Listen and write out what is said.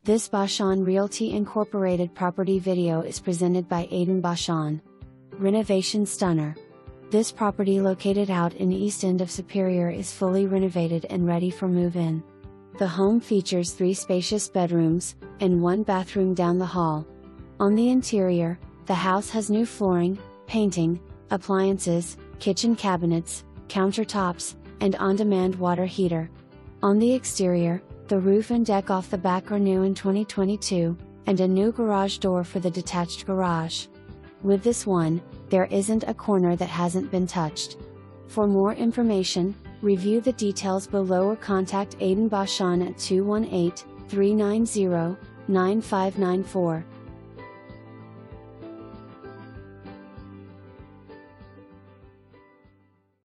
This Bachand Realty Incorporated property video is presented by Aiden Bachand. Renovation stunner. This property located out in East End of Superior is fully renovated and ready for move-in. The home features 3 spacious bedrooms, and 1 bathroom down the hall. On the interior, the house has new flooring, painting, appliances, kitchen cabinets, countertops, and on-demand water heater. On the exterior, the roof and deck off the back are new in 2022, and a new garage door for the detached garage. With this one, there isn't a corner that hasn't been touched. For more information, review the details below or contact Aiden Bachand at 218-390-9594.